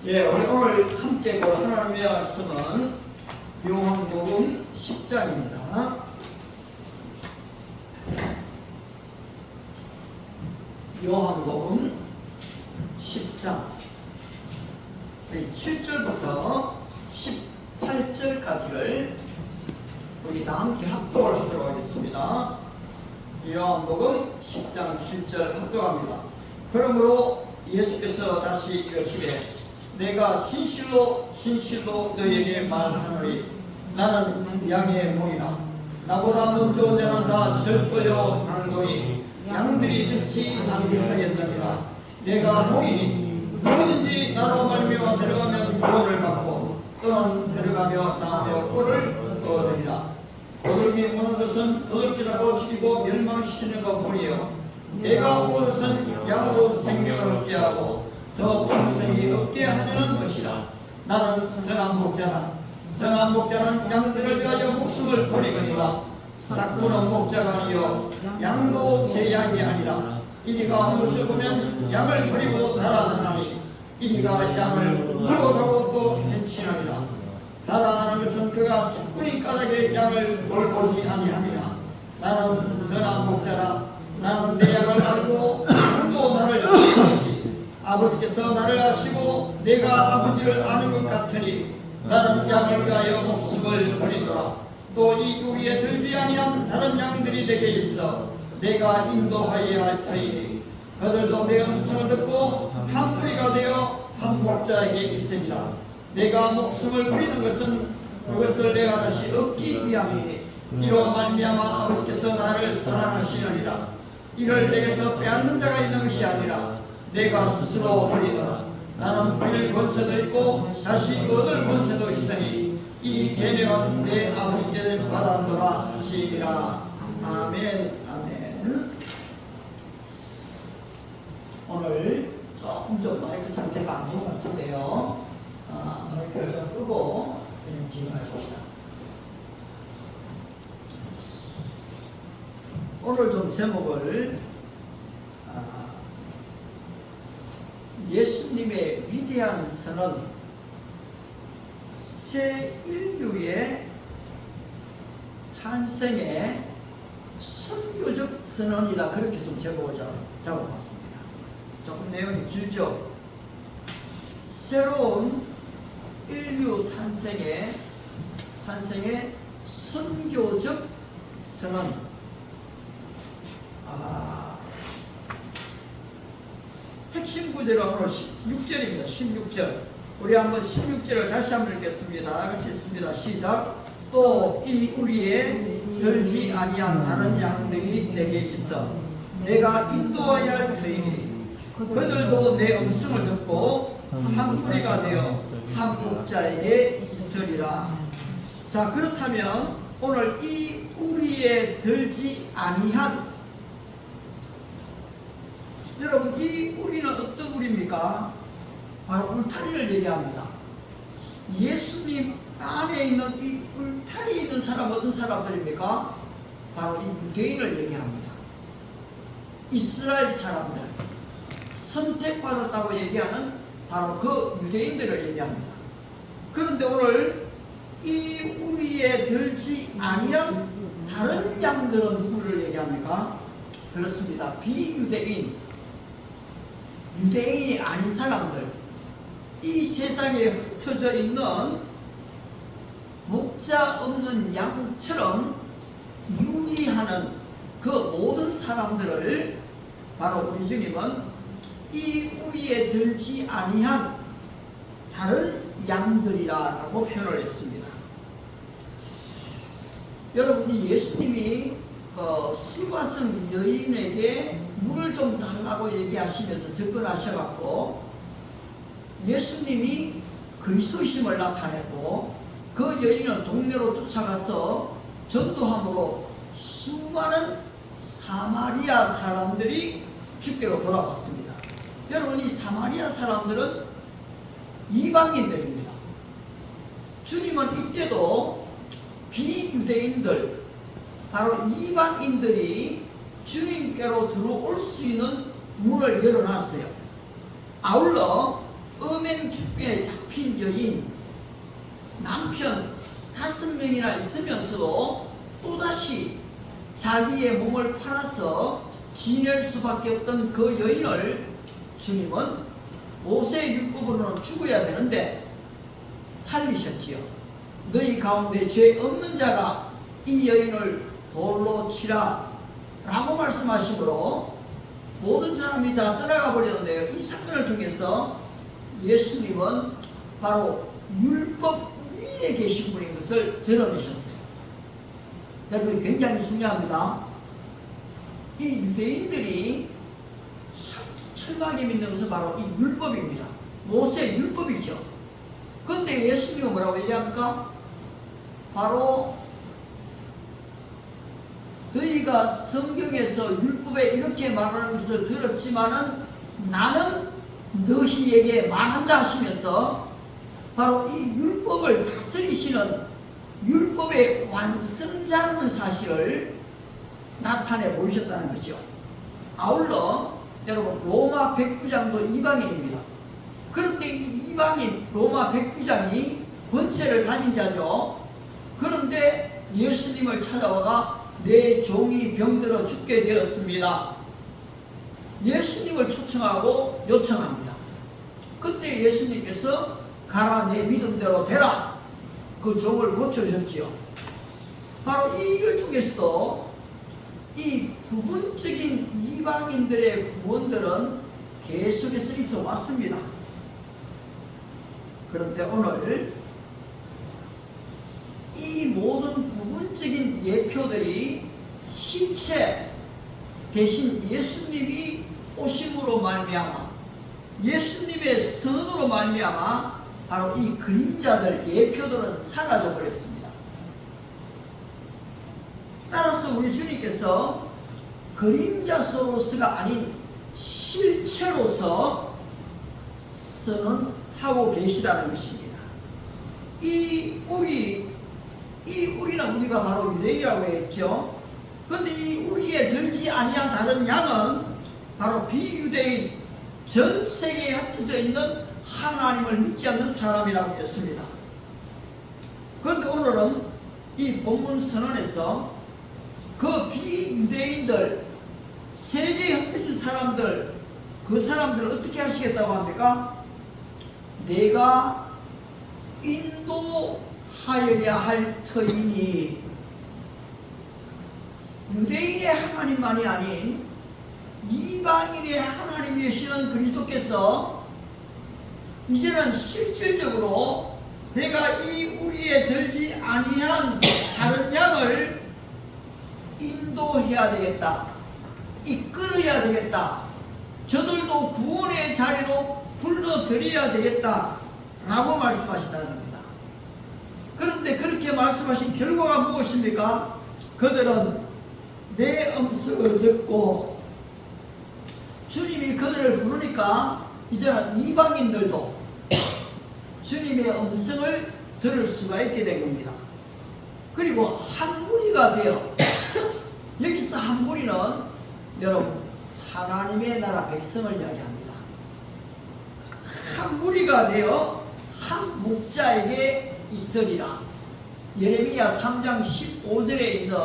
예, 우리 오늘 함께 볼 하나님의 말씀은 요한복음 10장입니다. 요한복음 10장 7절부터 18절까지를 우리 다 함께 합독을 하도록 하겠습니다. 요한복음 10장 7절 합독합니다. 그러므로 예수께서 다시 이르시되 내가 진실로 너희에게 말하노니 나는 양의 목이라. 나보다 먼저 내가 절도요 강도니 양들이 듣지 않게 하겠느니라. 내가 목이니 누구든지 나로 말미암아 들어가면 구원을 받고 또는 들어가며 나오며 꼴을 얻으리라. 도둑이 오는 것은 도둑질하고 죽이고 멸망시키는 것뿐이요 내가 온 것은 양으로 생명을 얻게 하고 더 평생이 얻게 하려는 것이라. 나는 선한 목자라. 선한 목자는 양들을 위하여 목숨을 버리거니와 삭구는 목자가 아니요 양도 제 양이 아니라. 이리가 한번 죽으면 양을 버리고 달아나나니 이리가 양을 물어가고 또 해치느니라. 달아나는 것은 그가 삭구니 까닭에 양을 돌보지 아니하니라. 나는 선한 목자라. 나는 내 양을 알고 양도 나를 알지. 아버지께서 나를 아시고 내가 아버지를 아는 것 같으니 나는 양을 위하여 목숨을 버리노라. 또 이 우리에 들지 아니한 다른 양들이 내게 있어 내가 인도하여야 할 터이니 그들도 내 음성을 듣고 한 무리가 되어 한 목자에게 있으리라. 내가 목숨을 버리는 것은 그것을 내가 다시 얻기 위함이니 이로 말미암아 아버지께서 나를 사랑하시느니라. 이를 내게서 빼앗는 자가 있는 것이 아니라 내가 스스로 버리노라. 나는 버릴 권세도 있고 다시 얻을 권세도 있으니 이 계명은 내 아버지께 받았노라 하시니라. 아멘. 아멘. 오늘 조금 좀 마이크 상태가 안 좋은 것 같은데요. 마이크를 좀 끄고 그냥 진행하십시다. 오늘 좀 제목을 예수님의 위대한 선언, 새 인류의 탄생의 선교적 선언이다. 그렇게 좀 제목을 잡아봤습니다. 조금 내용이 길죠. 새로운 인류 탄생의 선교적 선언. 핵심 구절은 오늘 16절입니다. 16절. 우리 한번 16절을 다시 한번 읽겠습니다. 같이 읽습니다. 시작. 또 이 우리의 들지 아니한 다른 양들이 내게 있어 내가 인도하여야 할 터이니 그들도 내 음성을 듣고 한 무리가 되어 한 목자에게 있으리라. 자, 그렇다면 오늘 이 우리의 들지 아니한, 여러분, 이 우리는 어떤 우리입니까? 바로 울타리를 얘기합니다. 예수님 안에 있는 이 울타리에 있는 사람, 어떤 사람들입니까? 바로 이 유대인을 얘기합니다. 이스라엘 사람들, 선택받았다고 얘기하는 바로 그 유대인들을 얘기합니다. 그런데 오늘 이 우리에 들지 아니한 다른 양들은 누구를 얘기합니까? 그렇습니다. 비유대인, 유대인이 아닌 사람들, 이 세상에 흩어져 있는 목자 없는 양처럼 유기하는 그 모든 사람들을 바로 우리 주님은 이 우리에 들지 아니한 다른 양들이라고 표현을 했습니다. 여러분이 예수님이 수가성 여인에게 물을 좀 달라고 얘기하시면서 접근하셔갖고 예수님이 그리스도이심을 나타냈고 그 여인은 동네로 쫓아가서 전도함으로 수많은 사마리아 사람들이 주께로 돌아왔습니다. 여러분, 이 사마리아 사람들은 이방인들입니다. 주님은 이때도 비유대인들, 바로 이방인들이 주님께로 들어올 수 있는 문을 열어놨어요. 아울러 음행 축배에 잡힌 여인 남편 5명이나 있으면서도 또다시 자기의 몸을 팔아서 지낼 수밖에 없던 그 여인을 주님은 모세의 율법으로는 죽어야 되는데 살리셨지요. 너희 가운데 죄 없는 자가 이 여인을 돌로 치라 라고 말씀하시므로 모든 사람이 다 떠나가 버렸는데요. 이 사건을 통해서 예수님은 바로 율법 위에 계신 분인 것을 드러내셨어요. 여러분, 굉장히 중요합니다. 이 유대인들이 철저하게 믿는 것은 바로 이 율법입니다. 모세의 율법이죠. 그런데 예수님은 뭐라고 얘기합니까? 바로 너희가 성경에서 율법에 이렇게 말하는 것을 들었지만은 나는 너희에게 말한다 하시면서 바로 이 율법을 다스리시는 율법의 완성자라는 사실을 나타내 보이셨다는 것이죠. 아울러 여러분, 로마 백부장도 이방인입니다. 그런데 이 이방인 로마 백부장이 권세를 가진 자죠. 그런데 예수님을 찾아와가 내 종이 병들어 죽게 되었습니다. 예수님을 초청하고 요청합니다. 그때 예수님께서 가라, 내 믿음대로 되라, 그 종을 고쳐주셨지요. 바로 이를 통해서 이 부분적인 이방인들의 구원들은 계속해서 있어 왔습니다. 그런데 오늘 이 모든 부분적인 예표들이 실체 대신 예수님이 오심으로 말미암아, 예수님의 선언으로 말미암아 바로 이 그림자들, 예표들은 사라져 버렸습니다. 따라서 우리 주님께서 그림자로서가 아닌 실체로서 선언하고 계시다는 것입니다. 이 우리는 우리가 바로 유대인이라고 했죠. 그런데 이 우리에 들지 아니한 다른 양은 바로 비유대인, 전 세계에 흩어져 있는 하나님을 믿지 않는 사람이라고 했습니다. 그런데 오늘은 이 본문 선언에서 그 비유대인들, 세계에 흩어진 사람들, 그 사람들을 어떻게 하시겠다고 합니까? 내가 인도하여야 할 터이니, 유대인의 하나님만이 아닌 이방인의 하나님이시는 그리스도께서 이제는 실질적으로 내가 이 우리에 들지 아니한 다른 양을 인도해야 되겠다, 이끌어야 되겠다, 저들도 구원의 자리로 불러들여야 되겠다 라고 말씀하신다는 겁니다. 그런데 그렇게 말씀하신 결과가 무엇입니까? 그들은 내 음성을 듣고, 주님이 그들을 부르니까 이제는 이방인들도 주님의 음성을 들을 수가 있게 된 겁니다. 그리고 한 무리가 되어, 여기서 한 무리는 여러분 하나님의 나라 백성을 이야기합니다. 한 무리가 되어 한 목자에게 있으리라. 예레미야 3장 15절에 있는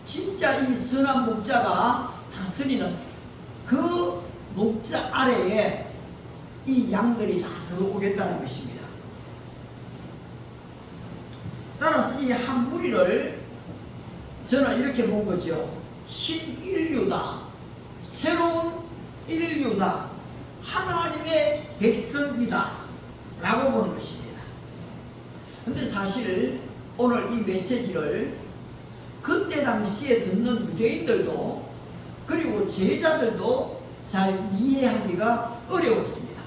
진짜 이 선한 목자가 다스리는 그 목자 아래에 이 양들이 다 들어오겠다는 것입니다. 따라서 이 한 무리를 저는 이렇게 본 거죠. 신인류다, 새로운 인류다, 하나님의 백성이다 라고 보는 것입니다. 근데 사실 오늘 이 메시지를 그때 당시에 듣는 유대인들도 그리고 제자들도 잘 이해하기가 어려웠습니다.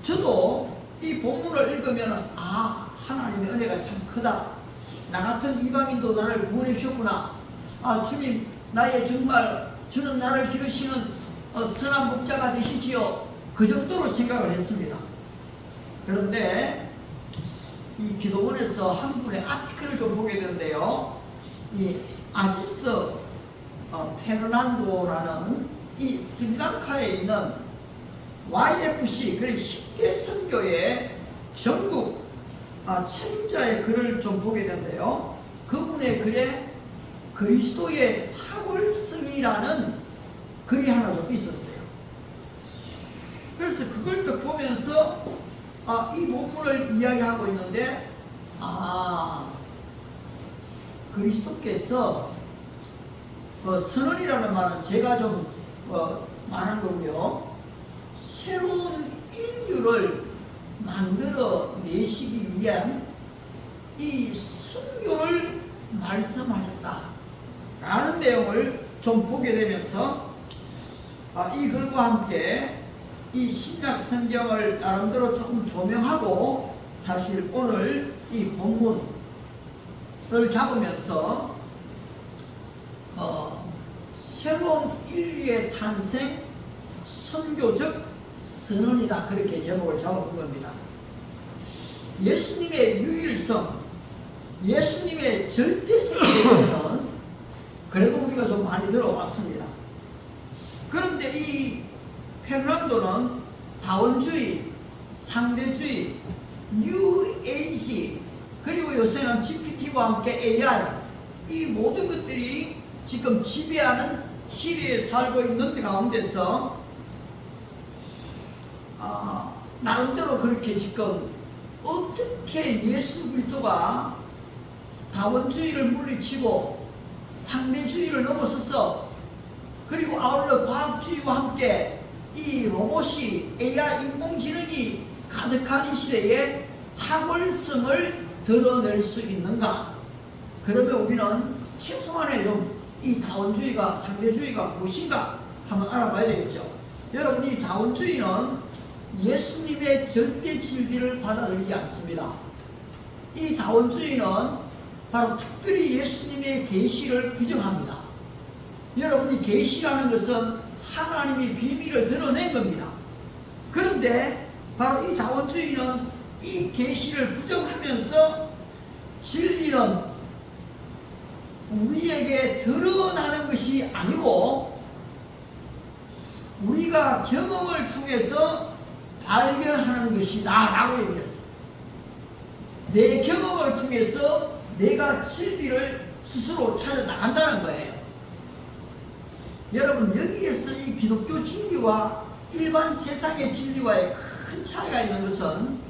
저도 이 본문을 읽으면 하나님의 은혜가 참 크다, 나 같은 이방인도 나를 구원해 주셨구나, 주님 나의 정말 주는 나를 기르시는 선한 목자가 되시지요, 그 정도로 생각을 했습니다. 그런데 이 기도원에서 한 분의 아티클을 좀 보게 되는데요, 이 아지스 페르난도라는 이 스리랑카에 있는 YFC, 그리고 10대 선교의 전국 책임자의 글을 좀 보게 되는데요. 그분의 글에 그리스도의 탁월성이라는 글이 하나 좀 있었어요. 그래서 그걸 또 보면서 이 본문을 이야기하고 있는데 그리스도께서 선언이라는 말은 제가 좀 말한 거고요. 새로운 인류를 만들어 내시기 위한 이 선교를 말씀하셨다 라는 내용을 좀 보게 되면서 이 글과 함께 이 신약 성경을 나름대로 조금 조명하고 사실 오늘 이 본문을 잡으면서 새로운 인류의 탄생 선교적 선언이다, 그렇게 제목을 잡아본 겁니다. 예수님의 유일성, 예수님의 절대성에 대해서는 그래도 우리가 좀 많이 들어왔습니다. 그런데 이 페르난도는 다원주의, 상대주의, 뉴에이지, 그리고 요새는 GPT와 함께 AI, 이 모든 것들이 지금 지배하는 시대에 살고 있는 가운데서 나름대로 그렇게 지금 어떻게 예수 그리스도가 다원주의를 물리치고 상대주의를 넘어서서 그리고 아울러 과학주의와 함께 이 로봇이 AI 인공지능이 가득한 이 시대에 탁월성을 드러낼 수 있는가? 그러면 우리는 최소한의 좀 이 다원주의가 상대주의가 무엇인가 한번 알아봐야 되겠죠. 여러분, 이 다원주의는 예수님의 절대 진리를 받아들이지 않습니다. 이 다원주의는 바로 특별히 예수님의 계시를 부정합니다. 여러분, 이 계시라는 것은 하나님이 비밀을 드러낸 겁니다. 그런데 바로 이 다원주의는 이 계시를 부정하면서 진리는 우리에게 드러나는 것이 아니고 우리가 경험을 통해서 발견하는 것이다 라고 얘기했어요. 내 경험을 통해서 내가 진리를 스스로 찾아 나간다는 거예요. 여러분, 여기에서 이 기독교 진리와 일반 세상의 진리와의 큰 차이가 있는 것은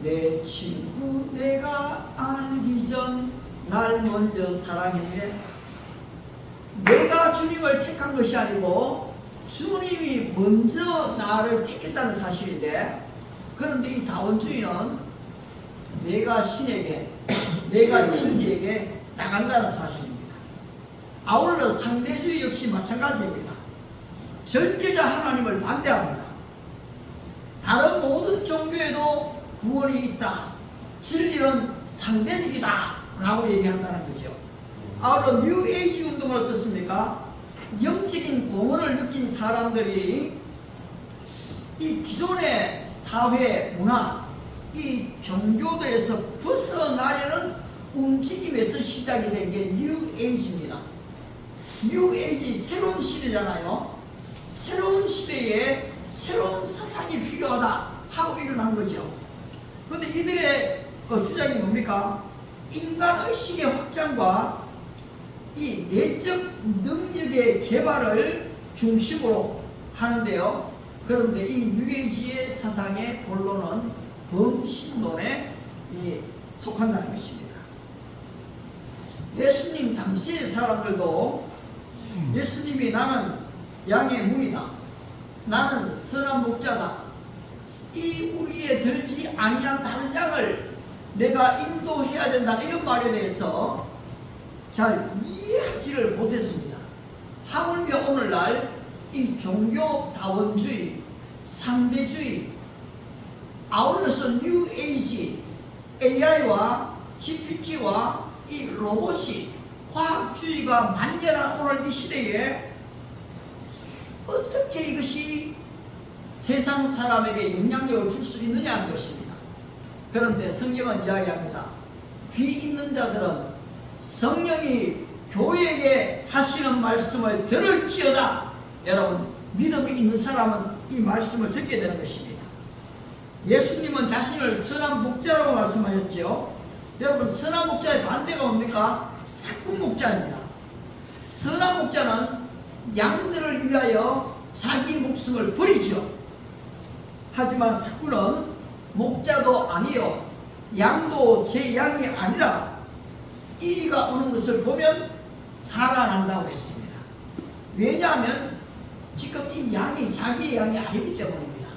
내 친구 내가 알기 전 날 먼저 사랑했네. 내가 주님을 택한 것이 아니고 주님이 먼저 나를 택했다는 사실인데, 그런데 이 다원주의는 내가 신에게, 내가 진리에게 나간다는 사실입니다. 아울러 상대주의 역시 마찬가지입니다. 절대자 하나님을 반대합니다. 다른 모든 종교에도 구원이 있다, 진리는 상대적이다 라고 얘기한다는 거죠. 아울러 뉴에이지 운동은 어떻습니까? 영적인 공허를 느낀 사람들이 이 기존의 사회, 문화, 이 종교들에서 벗어나려는 움직임에서 시작이 된 게 뉴에이지입니다. 뉴에이지, 새로운 시대잖아요. 새로운 시대에 새로운 사상이 필요하다 하고 일어난 거죠. 그런데 이들의 주장이 뭡니까? 인간의식의 확장과 이 내적 능력의 개발을 중심으로 하는데요. 그런데 이 뉴에이지의 사상의 본론은 범신론에 속한다는 것입니다. 예수님 당시의 사람들도 예수님이 나는 양의 문이다, 나는 선한 목자다, 이 우리에 들지 아니한 다른 양을 내가 인도해야 된다, 이런 말에 대해서 잘 이해하지를 못했습니다. 하물며 오늘날 이 종교 다원주의, 상대주의, 아울러서 뉴에이지, AI와 GPT와 이 로봇이, 과학주의가 만연한 오늘 이 시대에 어떻게 이것이 세상 사람에게 영향력을 줄 수 있느냐는 것입니다. 그런데 성경은 이야기합니다. 귀 있는 자들은 성령이 교회에게 하시는 말씀을 들을지어다. 여러분, 믿음이 있는 사람은 이 말씀을 듣게 되는 것입니다. 예수님은 자신을 선한 목자라고 말씀하셨죠. 여러분, 선한 목자의 반대가 뭡니까? 사꾼 목자입니다. 선한 목자는 양들을 위하여 자기 목숨을 버리죠. 하지만 사꾼은 목자도 아니요, 양도 제 양이 아니라 이리가 오는 것을 보면 달아난다고 했습니다. 왜냐하면 지금 이 양이 자기의 양이 아니기 때문입니다.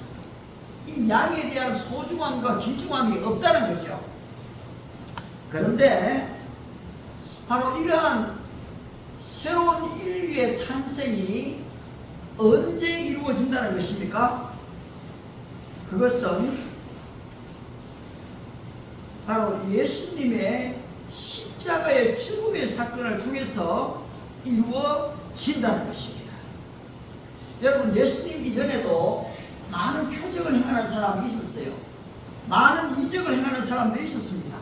이 양에 대한 소중함과 귀중함이 없다는 거죠. 그런데 바로 이러한 새로운 인류의 탄생이 언제 이루어진다는 것입니까? 그것은 바로 예수님의 십자가의 죽음의 사건을 통해서 이루어진다는 것입니다. 여러분, 예수님 이전에도 많은 표적을 행하는 사람이 있었어요. 많은 이적을 행하는 사람들이 있었습니다.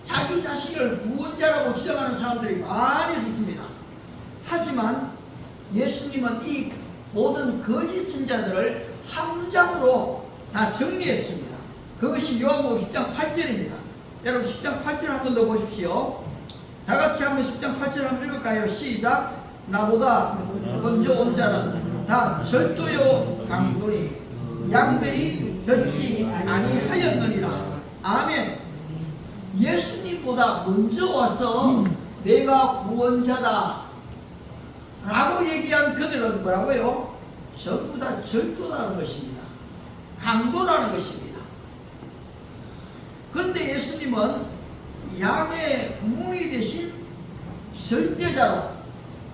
자기 자신을 구원자라고 주장하는 사람들이 많이 있었습니다. 하지만 예수님은 이 모든 거짓 선자들을 한 문장으로 다 정리했습니다. 그것이 요한복음 10장 8절입니다. 여러분, 10장 8절 한 번 더 보십시오. 다 같이 한번 10장 8절 한번 읽을까요? 시작. 나보다 먼저 온 자는 다 절도요 강도니 양들이 듣지 아니하였느니라. 아멘. 예수님보다 먼저 와서 내가 구원자다 라고 얘기한 그들은 뭐라고요? 전부 다 절도라는 것입니다. 강도라는 것입니다. 그런데 예수님은 양의 문이 되신 절대자로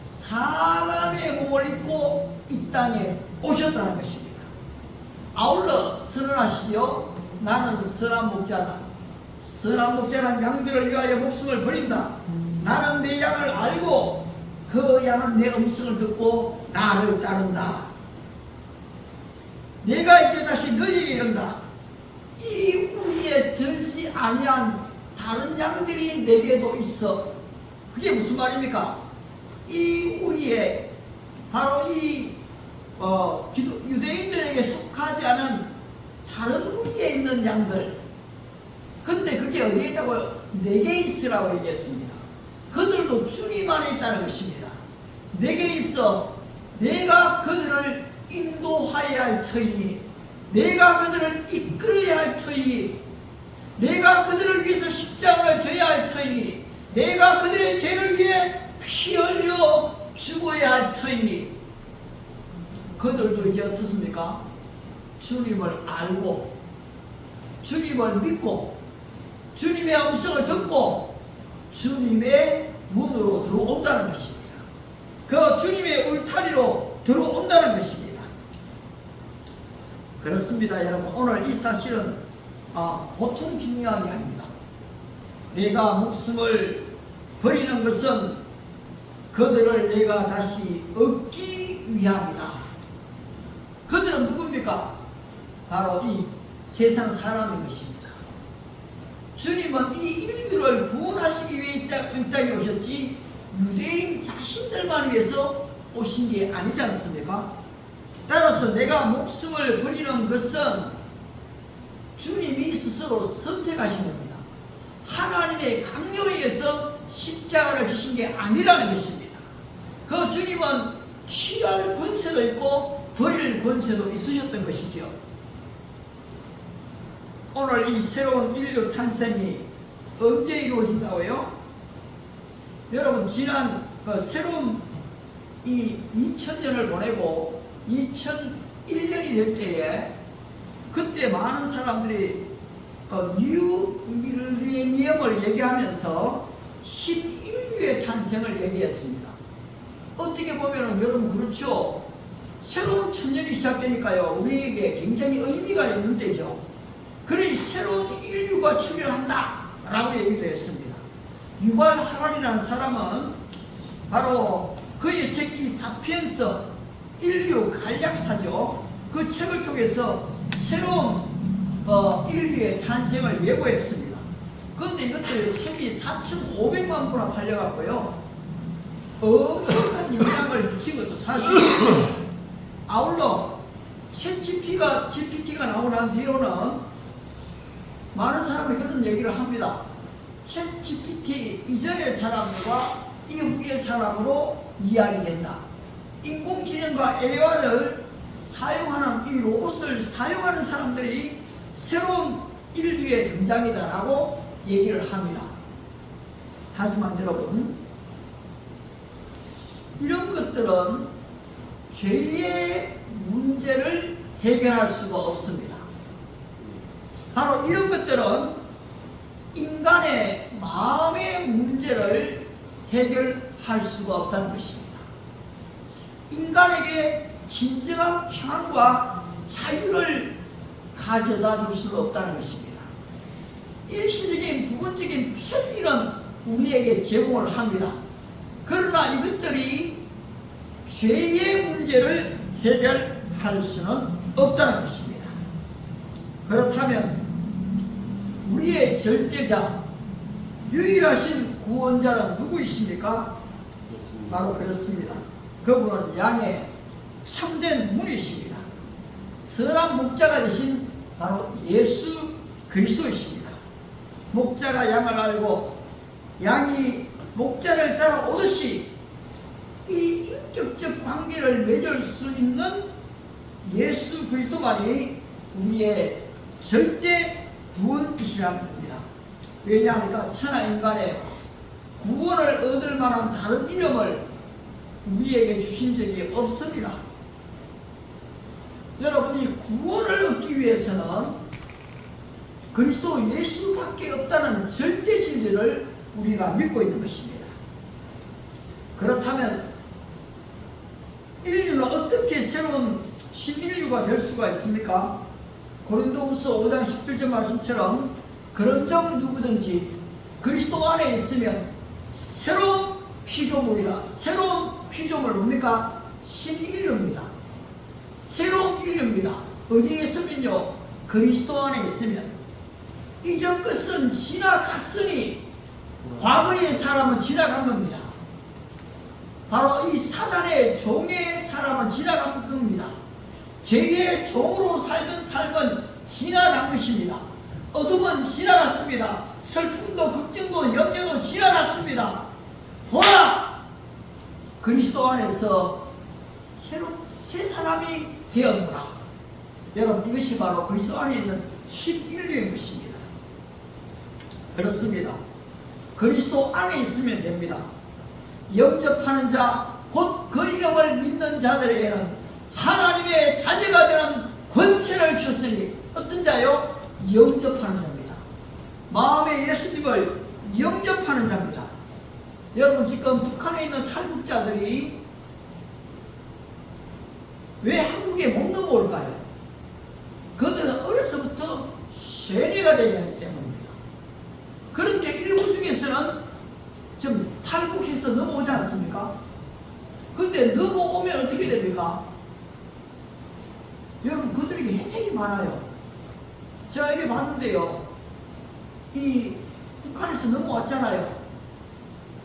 사람의 몸을 입고 이 땅에 오셨다는 것입니다. 아울러 선언하시기요, 나는 선한 목자다. 선한 목자는 양들을 위하여 목숨을 버린다. 나는 내 양을 알고 그 양은 내 음성을 듣고 나를 따른다. 내가 이제 다시 너희에게 이른다. 이 우리에 들지 아니한 다른 양들이 내게도 있어. 그게 무슨 말입니까? 이 우리에 바로 이 유대인들에게 속하지 않은 다른 우리에 있는 양들. 근데 그게 어디에 있다고요? 내게 있으라고 얘기했습니다. 그들도 주님 안에 있다는 것입니다. 내게 있어. 내가 그들을 인도하여야 할 터이니, 내가 그들을 이끌어야 할 터이니, 내가 그들을 위해서 십자가를 져야 할 터이니, 내가 그들의 죄를 위해 피 흘려 죽어야 할 터이니, 그들도 이제 어떻습니까? 주님을 알고 주님을 믿고 주님의 음성을 듣고 주님의 문으로 들어온다는 것입니다. 그 주님의 울타리로 들어온다는 것입니다. 그렇습니다, 여러분. 오늘 이 사실은 보통 중요한 게 아닙니다. 내가 목숨을 버리는 것은 그들을 내가 다시 얻기 위함이다. 그들은 누굽니까? 바로 이 세상 사람인 것입니다. 주님은 이 인류를 구원하시기 위해 이 땅에 오셨지 유대인 자신들만 위해서 오신 게 아니지 않습니까? 따라서 내가 목숨을 버리는 것은 주님이 스스로 선택하신 겁니다. 하나님의 강요에 의해서 십자가를 지신 게 아니라는 것입니다. 그 주님은 취할 권세도 있고 버릴 권세도 있으셨던 것이죠. 오늘 이 새로운 인류 탄생이 언제 이루어진다고요? 여러분, 지난 새로운 이 2000년을 보내고 2001년이 될 때에 그때 많은 사람들이 뉴 밀레니엄을 얘기하면서 신인류의 탄생을 얘기했습니다. 어떻게 보면 여러분 그렇죠. 새로운 천년이 시작되니까요, 우리에게 굉장히 의미가 있는 때죠. 그래서 새로운 인류가 출현한다 라고 얘기도 했습니다. 유발 하랄이라는 사람은 바로 그의 책 이 사피엔스 인류 간략사죠. 그 책을 통해서 새로운 인류의 탄생을 예고했습니다. 그런데 이것도 책이 4,500만 부나 팔려갔고요, 엄청난 영향을 미친 것도 사실입니다. 아울러 GPT가 나오고 난 뒤로는 많은 사람이 그런 얘기를 합니다. GPT 이전의 사람과 이후의 사람으로 이야기된다. 인공지능과 AI를 사용하는 이 로봇을 사용하는 사람들이 새로운 인류의 등장이다라고 얘기를 합니다. 하지만 여러분, 이런 것들은 죄의 문제를 해결할 수가 없습니다. 바로 이런 것들은 인간의 마음의 문제를 해결할 수가 없다는 것입니다. 인간에게 진정한 평안과 자유를 가져다 줄 수가 없다는 것입니다. 일시적인 부분적인 편리는 우리에게 제공을 합니다. 그러나 이것들이 죄의 문제를 해결할 수는 없다는 것입니다. 그렇다면 우리의 절대자, 유일하신 구원자는 누구이십니까? 바로 그렇습니다. 그분은 양의 참된 문이십니다. 선한 목자가 되신 바로 예수 그리스도이십니다. 목자가 양을 알고 양이 목자를 따라오듯이 이 인격적 관계를 맺을 수 있는 예수 그리스도만이 우리의 절대 구원이시라는 겁니다. 왜냐하니까 천하 인간의 구원을 얻을 만한 다른 이름을 우리에게 주신 적이 없습니다. 여러분이 구원을 얻기 위해서는 그리스도 예수밖에 없다는 절대 진리를 우리가 믿고 있는 것입니다. 그렇다면 인류는 어떻게 새로운 신인류가 될 수가 있습니까? 고린도후서 5장 17절 말씀처럼 그런즉 누구든지 그리스도 안에 있으면 새로운 피조물이라. 새로운 피조물 뭡니까? 신인류입니다. 새로운 인류입니다. 어디에 있으면요? 그리스도 안에 있으면 이전 것은 지나갔으니 과거의 사람은 지나간 겁니다. 바로 이 사단의 종의 사람은 지나간 겁니다. 죄의 종으로 살던 삶은 지나간 것입니다. 어둠은 지나갔습니다. 슬픔도 걱정도 염려도 지나갔습니다. 보라! 그리스도 안에서 새 사람이 되었노라. 여러분, 이것이 바로 그리스도 안에 있는 신인류인 것입니다. 그렇습니다. 그리스도 안에 있으면 됩니다. 영접하는 자, 곧 그 이름을 믿는 자들에게는 하나님의 자녀가 되는 권세를 주셨으니 어떤 자요? 영접하는 자입니다. 마음의 예수님을 영접하는 자입니다. 여러분, 지금 북한에 있는 탈북자들이 왜 한국에 못 넘어올까요? 그들은 어려서부터 세뇌가 되어 있기 때문입니다. 그렇게 일부 중에서는 좀 탈북해서 넘어오지 않습니까? 근데 넘어오면 어떻게 됩니까? 여러분, 그들에게 혜택이 많아요. 제가 이렇게 봤는데요, 이 북한에서 넘어왔잖아요.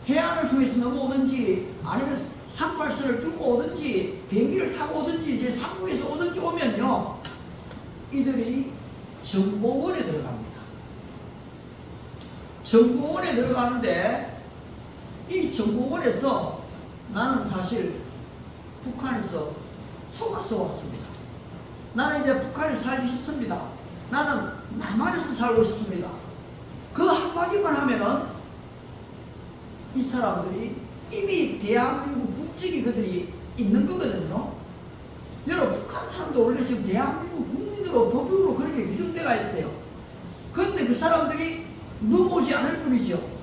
해안을 통해서 넘어오든지 아니면 38선을 뚫고 오든지 비행기를 타고 오든지 제3국에서 오든지 오면요, 이들이 정보원에 들어갑니다. 정보원에 들어가는데 이 정보원에서 나는 사실 북한에서 속아서 왔습니다. 나는 이제 북한에서 살기 싫습니다. 나는 남한에서 살고 싶습니다. 그 한마디만 하면은 이 사람들이 이미 대한민국 국적이 그들이 있는 거거든요. 여러분, 북한 사람도 원래 지금 대한민국 국민으로 법으로 그렇게 규정되어 있어요. 그런데 그 사람들이 넘어오지 않을 뿐이죠.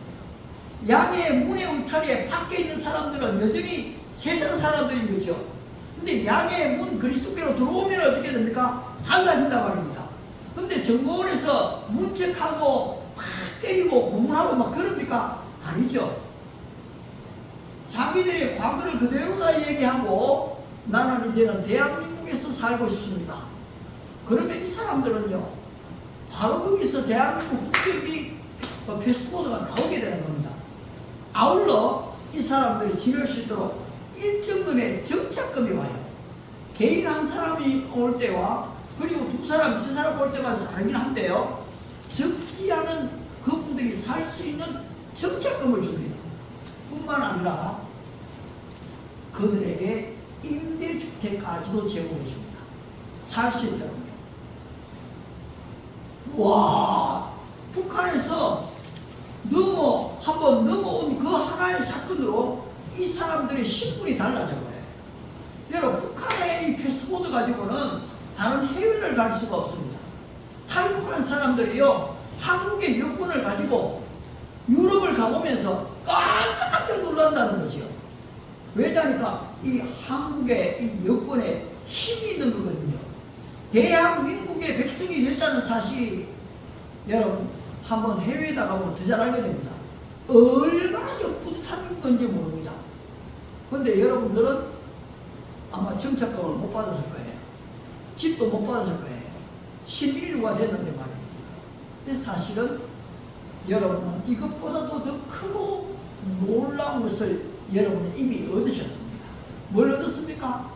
양의 문의 울타리에 밖에 있는 사람들은 여전히 세상 사람들인 거죠. 근데 양의 문 그리스도께로 들어오면 어떻게 됩니까? 달라진단 말입니다. 근데 정보원에서 문책하고 막 때리고 고문하고 막 그럽니까? 아니죠. 자기들의 과거를 그대로 다 얘기하고 나는 이제는 대한민국에서 살고 싶습니다. 그러면 이 사람들은요, 바로 거기서 대한민국 국적이 패스포드가 나오게 되는 겁니다. 아울러 이 사람들이 지낼 수 있도록 일정금의 정착금이 와요. 개인 한 사람이 올 때와 그리고 두 사람, 세 사람 올 때마다 다르긴 한데요. 적지 않은 그분들이 살 수 있는 정착금을 줍니다. 뿐만 아니라 그들에게 임대주택까지도 제공해 줍니다. 살 수 있도록요. 와, 북한에서 한번 넘어온 그 하나의 사건으로 이 사람들의 신분이 달라져 버려요. 여러분, 북한의 이 패스포드 가지고는 다른 해외를 갈 수가 없습니다. 탈북한 사람들이요, 한국의 여권을 가지고 유럽을 가보면서 깜짝깜짝 놀란다는 거지요. 왜냐니까 이 한국의 이 여권에 힘이 있는 거거든요. 대한민국의 백성이 됐다는 사실이 여러분 한번 해외에 나가보면 더 잘 알게 됩니다. 얼마나 저 뿌듯한 건지 모릅니다. 그런데 여러분들은 아마 정착금을 못 받았을 거예요. 집도 못 받았을 거예요. 신인류가 됐는데 말입니다. 근데 사실은 여러분은 이것보다도 더 크고 놀라운 것을 여러분은 이미 얻으셨습니다. 뭘 얻었습니까?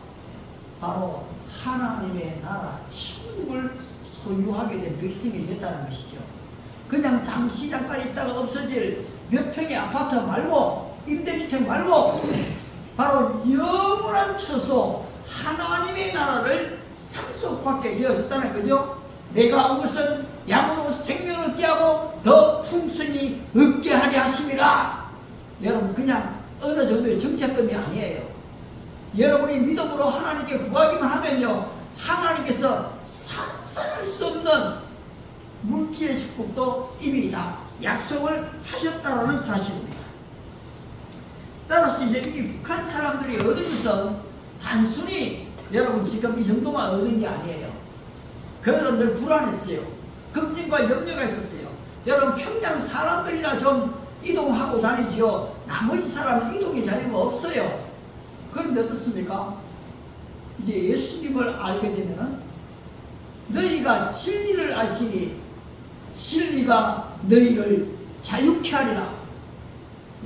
바로 하나님의 나라 천국을 소유하게 된 백성이 됐다는 것이죠. 그냥 잠시 잠깐 있다가 없어질 몇 평의 아파트 말고 임대주택 말고 바로 영원한 처소 하나님의 나라를 상속받게 되어졌다는 거죠. 내가 온 것은 양으로 생명을 얻게 하고 더 풍성히 얻게 하려 하심이라. 여러분, 그냥 어느 정도의 정착금이 아니에요. 여러분이 믿음으로 하나님께 구하기만 하면요, 하나님께서 상상할 수 없는 물질의 축복도 이미 다 약속을 하셨다는 사실입니다. 따라서 이제 이 북한 사람들이 얻은 것은 단순히 여러분 지금 이 정도만 얻은 게 아니에요. 그들은 불안했어요. 걱정과 염려가 있었어요. 여러분, 평양 사람들이나 좀 이동하고 다니지요. 나머지 사람은 이동의 자유가 없어요. 그런데 어떻습니까? 이제 예수님을 알게 되면은 너희가 진리를 알지니 진리가 너희를 자유케 하리라.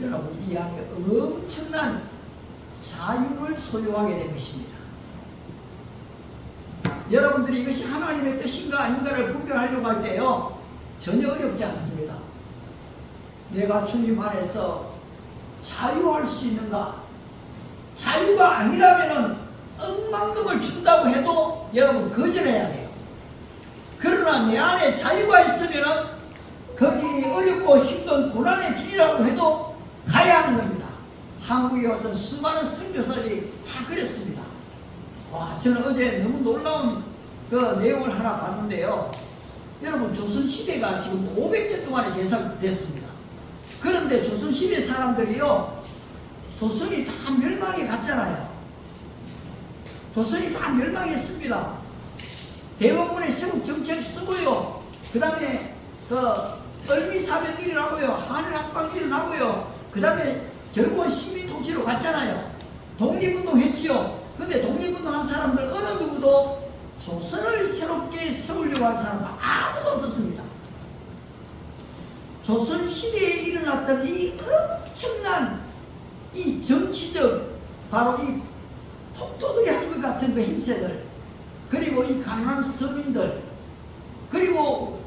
여러분, 이 안에 엄청난 자유를 소유하게 된 것입니다. 여러분들이 이것이 하나님의 뜻인가 아닌가를 분별하려고 할 때요, 전혀 어렵지 않습니다. 내가 주님 안에서 자유할 수 있는가? 자유가 아니라면은 억만금을 준다고 해도 여러분 거절해야 돼요. 그러나 내 안에 자유가 있으면은 거기 어렵고 힘든 고난의 길이라고 해도 가야 하는 겁니다. 한국에 어떤 수많은 선교사들이 다 그랬습니다. 와, 저는 어제 너무 놀라운 그 내용을 하나 봤는데요. 여러분, 조선시대가 지금 500년 동안에 계속됐습니다. 그런데 조선시대 사람들이요, 조선이 다 멸망해 갔잖아요. 조선이 다 멸망했습니다. 대원군의 세국 정책 쓰고요. 그 다음에 을미사변 일어나고요. 한일합방 일어나고요. 그 다음에 결국은 식민통치로 갔잖아요. 독립운동 했지요. 근데 독립운동한 사람들 어느 누구도 조선을 새롭게 세우려고 한 사람은 아무도 없었습니다. 조선시대에 일어났던 이 엄청난 이 정치적 바로 이 폭도들이 한 것 같은 그 힘세들, 그리고 이 가난한 서민들, 그리고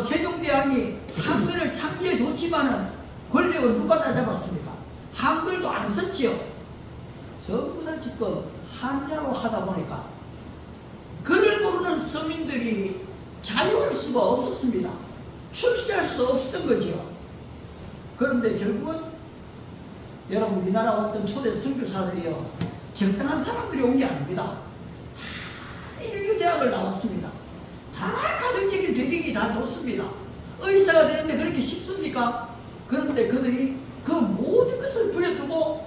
세종대왕이 한글을 창제해 줬지만은 권력을 누가 다 잡았습니까? 한글도 안 썼지요. 전부 다 지금 한자로 하다 보니까 글을 모르는 서민들이 자유할 수가 없었습니다. 출세할 수 없었던 거지요. 그런데 결국은 여러분, 우리나라 어떤 초대 선교사들이요, 적당한 사람들이 온 게 아닙니다. 다 인류대학을 나왔습니다. 다 가정적인 배경이 다 좋습니다. 의사가 되는데 그렇게 쉽습니까? 그런데 그들이 그 모든 것을 버려두고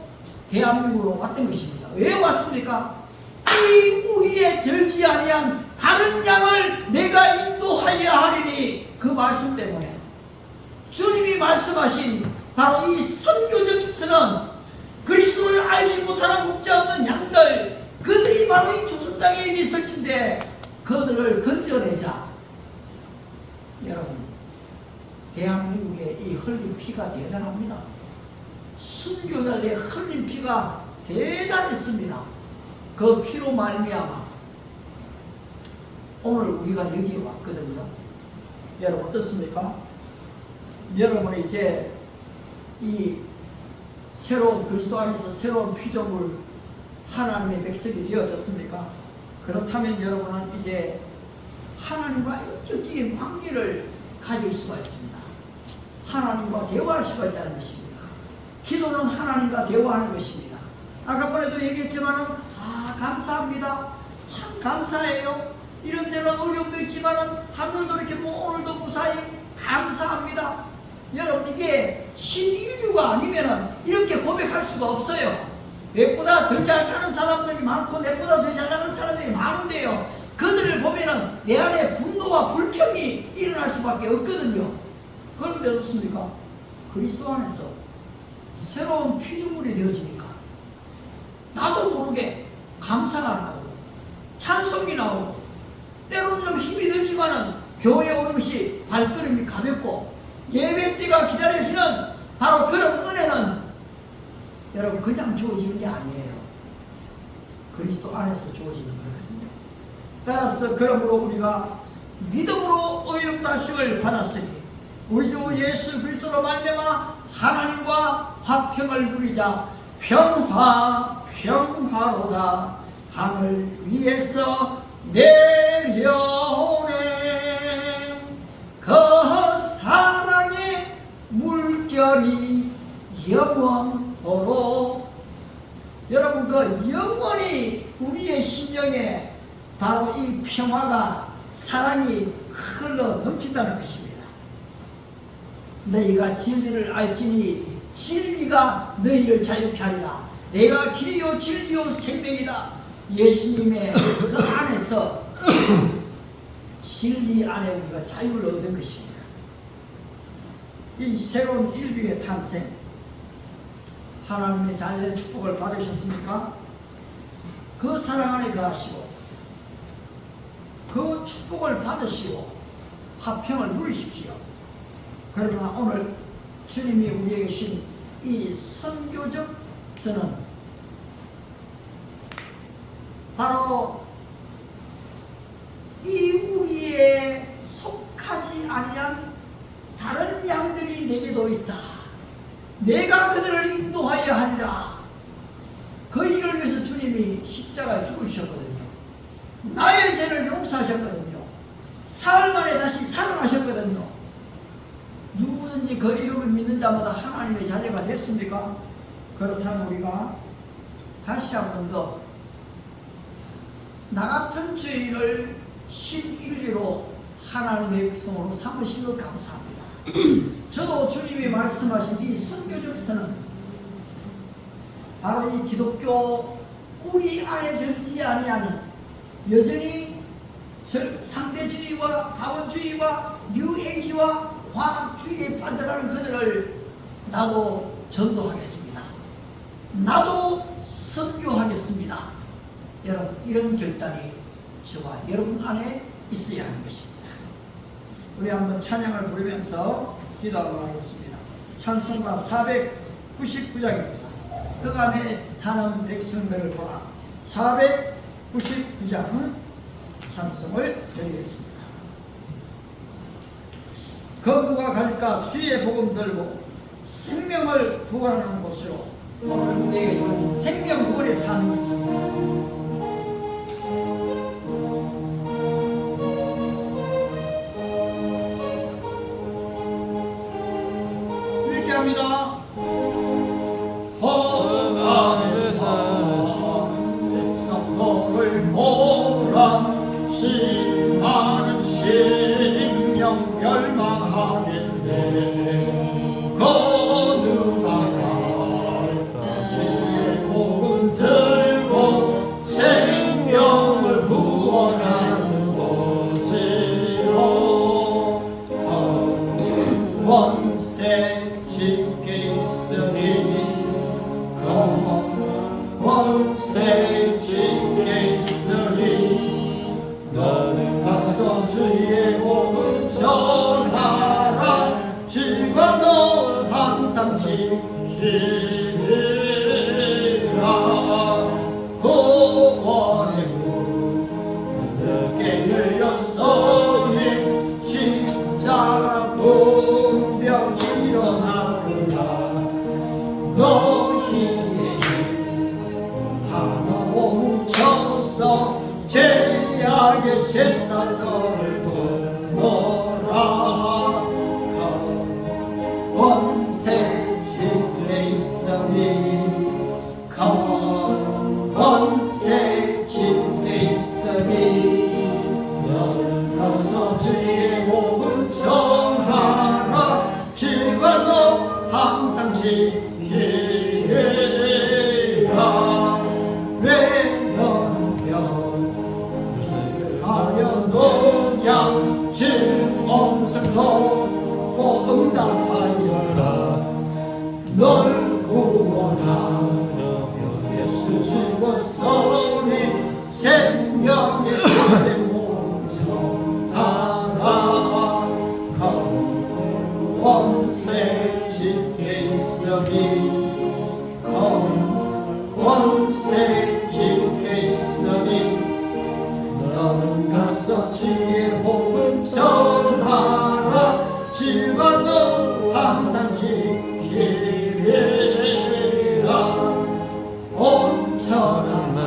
대한민국으로 왔던 것입니다. 왜 왔습니까? 이 우리에 들지 아니한 다른 양을 내가 인도하여 하리니, 그 말씀 때문에 주님이 말씀하신 바로 이 선교적 선언, 그리스도를 알지 못하는 목자 없는 양들, 그들이 바로 이 조선 땅에 있을 텐데 그들을 건져내자. 여러분, 대한민국의 이 흘린 피가 대단합니다. 순교자들의 흘린 피가 대단했습니다. 그 피로 말미암아 오늘 우리가 여기에 왔거든요. 여러분 어떻습니까? 여러분이 이제 이 새로운 그리스도 안에서 새로운 피조물 하나님의 백성이 되어졌습니까? 그렇다면 여러분은 이제 하나님과 인격적인 관계를 가질 수가 있습니다. 하나님과 대화할 수가 있다는 것입니다. 기도는 하나님과 대화하는 것입니다. 아까번에도 얘기했지만은 감사합니다. 참 감사해요. 이런저런 어려움도 있지만은 하늘도 이렇게 오늘도 무사히 감사합니다. 여러분 이게 신인류가 아니면은 이렇게 고백할 수가 없어요. 내보다 더 잘 사는 사람들이 많고 내보다 더 잘 나가는 사람들이 많은데요. 그들을 보면은 내 안에 분노와 불평이 일어날 수밖에 없거든요. 그런데 어떻습니까? 그리스도 안에서 새로운 피조물이 되어지니까 나도 모르게 감사가 나오고 찬송이 나오고 때로는 좀 힘이 들지만은 교회에 오는 것이 발걸음이 가볍고 예배 때가 기다려지는 바로 그런 은혜는 여러분 그냥 주어지는 게 아니에요. 그리스도 안에서 주어지는 거거든요. 따라서 그러므로 우리가 믿음으로 의롭다심을 받았으니 우리 주 예수 그리스도로 말미암아 하나님과 화평을 누리자. 평화로다 하늘 위에서 내려오네. 그 사랑의 물결이 영원토록. 여러분 그 영원히 우리의 심령에 바로 이 평화가 사랑이 흘러 넘친다는 것입니다. 너희가 진리를 알지니 진리가 너희를 자유케 하리라. 내가 길이요 진리요 생명이다. 예수님의 그 안에서 진리 안에 우리가 자유를 얻은 것입니다. 이 새로운 인류의 탄생, 하나님의 자녀의 축복을 받으셨습니까? 그 사랑 안에 거하시고 그 축복을 받으시고 화평을 누리십시오. 그러나 오늘 주님이 우리에게 주신 이 선교적 선언, 바로 이 우리에 속하지 아니한 다른 양들이 내게도 있다. 내가 그들을 인도하여야 하리라. 그 일을 위해서 주님이 십자가에 죽으셨거든요. 나의 죄를 용서하셨거든요. 사흘 만에 다시 살아나셨거든요. 누구든지 그 이름을 믿는 자마다 하나님의 자녀가 됐습니까? 그렇다면 우리가 다시 한 번 더 나 같은 죄인을 신인류로 하나님의 백성으로 삼으신 것 감사합니다. 저도 주님이 말씀하신 이 선교적 선언, 바로 이 기독교 우리 안에 들지 아니하는 여전히 상대주의와 다원주의와 뉴에이지와 과학주의에 반대하는 그들을 나도 전도하겠습니다. 나도 선교하겠습니다. 여러분 이런 결단이 저와 여러분 안에 있어야 하는 것입니다. 우리 한번 찬양을 부르면서 기도하도록 하겠습니다. 찬송가 499장입니다. 흑암에 사는 백성들을 보라. 499장 찬송을 드리겠습니다. 거두가 갈까 주의 복음 들고 생명을 구하는 곳으로 오늘 우리에게 생명권의 삶이 있습니다. 이렇게 합니다. 흑암에 사는 백성들을 보라. 심하는 심령 멸망하겠네. 거두가 갈까 주의 복음 들고 생명을 구원하는 곳으로. 원세 짙게 있으니 원세 짙게 있으니 너는 가서 주의 복음 전하라. 주가 너 항상 지키리라. 거대하게 쇠사슬을 끊어라. 권세 집에 있으니 권세 집에 있으니 너는 가서 주의 복을 전하라. 지금도 항상 지키라. 왜 너는 명하여 노양 증엄성도 응답하여라. 널 구원하여 예수 죽었으니 생명의 빛에 뭉쳐나라. 권세 집게 있으니 권세 집게 있으니 너는 가서 주의 복음 전하라. 주가도 항상 지키리라. 온전한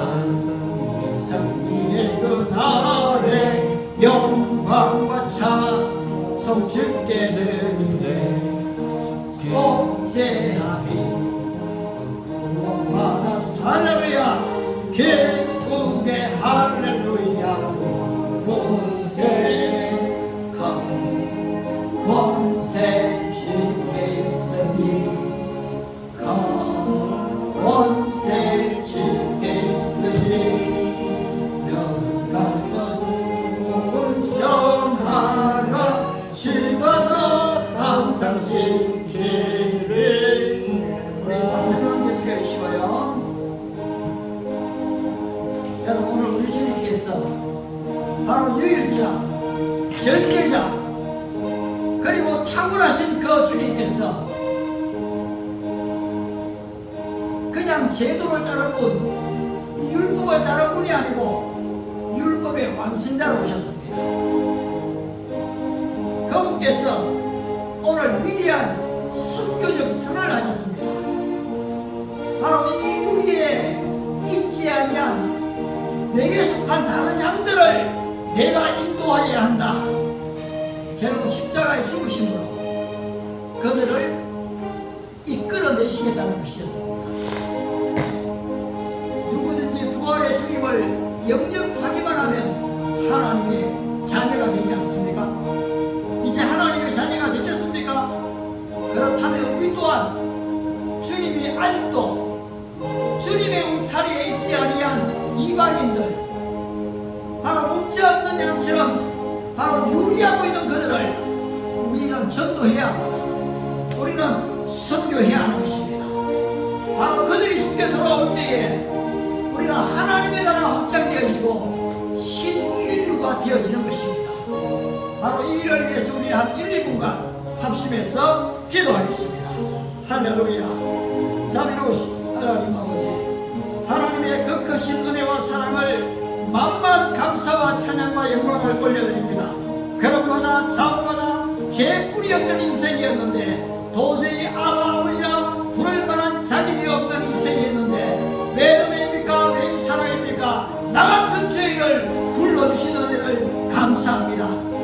승리의 그날에 영광과 찬송 주께 드리네. 속죄함이 구원받아 할렐루야. 기쁘게 할렐루야. 모세 권세 집에 있으니 권세 집에 있으니 너는 가서 복음 전하라. 주가도 항상 지키리. 우리 반대편 계속해 주시고요. 여러분, 오늘 우리 주님께서 바로 유일자, 절대자, 그리고 탁월하신 그 주님께서 그냥 제도를 따른 분, 율법을 따른 분이 아니고 율법의 완성자로 오셨습니다. 그분께서 오늘 위대한 선교적 선을 하셨습니다. 바로 이 우리의 잊지 아니한 내게 속한 다른 양들을 내가 인도하여야 한다. 결국 십자가에 죽으심으로 그들을 이끌어내시겠다는 것이었습니다. 누구든지 부활의 주님을 영접하기만 하면 하나님의 자녀가 되지 않습니까? 이제 하나님의 자녀가 되겠습니까? 그렇다면 우리 또한 주님이 아직도 주님의 울타리에 있지 아니한 이방인들, 바로 묻지 않는 양처럼 바로 유리하고 있는 그들을 우리는 전도해야 합니다. 우리는 선교해야 하는 것입니다. 바로 그들이 죽게 돌아올 때에 우리는 하나님의 나라가 확장되어지고 신인류가 되어지는 것입니다. 바로 이 일을 위해서 우리 한 1, 2분간 합심해서 기도하겠습니다. 할렐루야. 자비로우신 하나님 아버지, 하나님의 그 크신 은혜와 사랑을 만만 감사와 찬양과 영광을 올려드립니다. 그런마다 자원마다 죄 뿌리였던 인생이었는데 도저히 아버지라 부를 만한 자격이 없는 인생이었는데 왜 은혜입니까? 왜 사랑입니까? 나 같은 죄인을 불러주신 은혜를 감사합니다.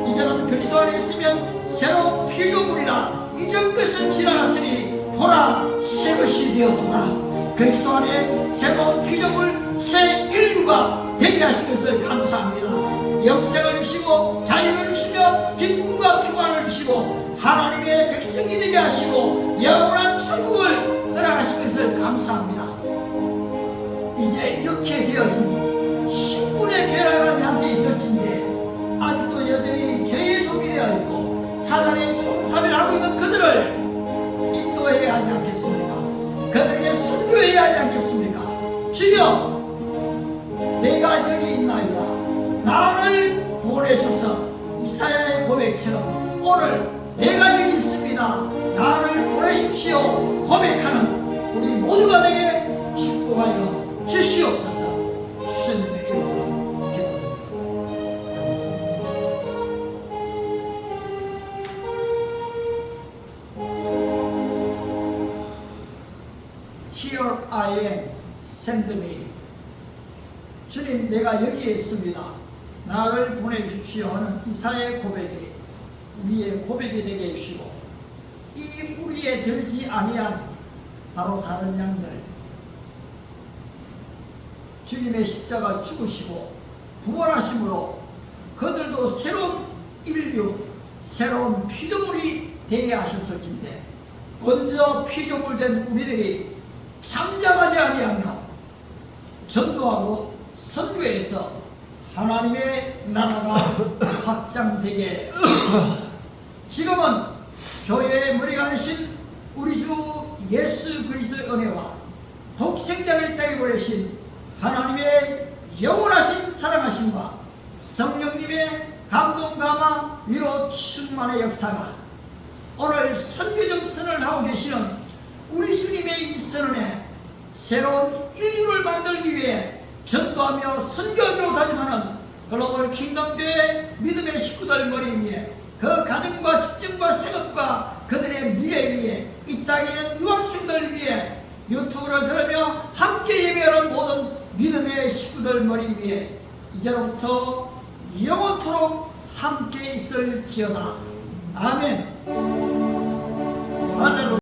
이제는 그리스도 안에 있으면 새로운 피조물이라 이전 것은 지나갔으니 보라 새 것이 되었구나. 그리스도 안에 새로운 피조물 새 인류가 되게 하신 것을 감사합니다. 영생을 주시고 자유를 주시며 기쁨과 평안을 주시고 하나님의 백성이 되게 하시고 영원한 천국을 허락하신 것을 감사합니다. 이제 이렇게 되어진 신분의 변화가 내한테 있을진데 아직도 여전히 죄의 종이 되어 있고 사단의 총사를 하고 있는 그들을 인도해야 하지 않겠습니까? 그들에게 선교해야 하지 않겠습니까? 주여, 내가 여기 있나이다. 나를 보내셔서 이사야의 고백처럼 오늘 내가 여기 있습니다. 나를 보내십시오. 고백하는 우리 모두가 되게 축복하여 주시옵소서. 주님의 이름으로 기도드립니다. Here I am, send me. 주님, 내가 여기에 있습니다. 나를 보내주십시오 하는 이사의 고백이 우리의 고백이 되게 해주시고, 이 우리에 들지 아니한 바로 다른 양들, 주님의 십자가 죽으시고 부활하심으로 그들도 새로운 인류, 새로운 피조물이 되어야 하셨을진데, 먼저 피조물 된 우리들이 잠잠하지 아니하며 전도하고 선교해서 하나님의 나라가 확장되게 지금은 교회의 머리가 되신 우리 주 예수 그리스도의 은혜와 독생자를 이 땅에 보내신 하나님의 영원하신 사랑하심과 성령님의 감동 감화 위로 충만의 역사가 오늘 선교적 선을 하고 계시는 우리 주님의 이 선언에 새로운 인류를 만들기 위해 전도하며 선교하지 못하지만은 글로벌 킹덤교회 믿음의 식구들 머리 위에 그 가정과 직장과 생업과 그들의 미래 위에 이 땅에 있는 유학생들 위해 유튜브를 들으며 함께 예배하는 모든 믿음의 식구들 머리 위에 이제로부터 영원토록 함께 있을지어다. 아멘.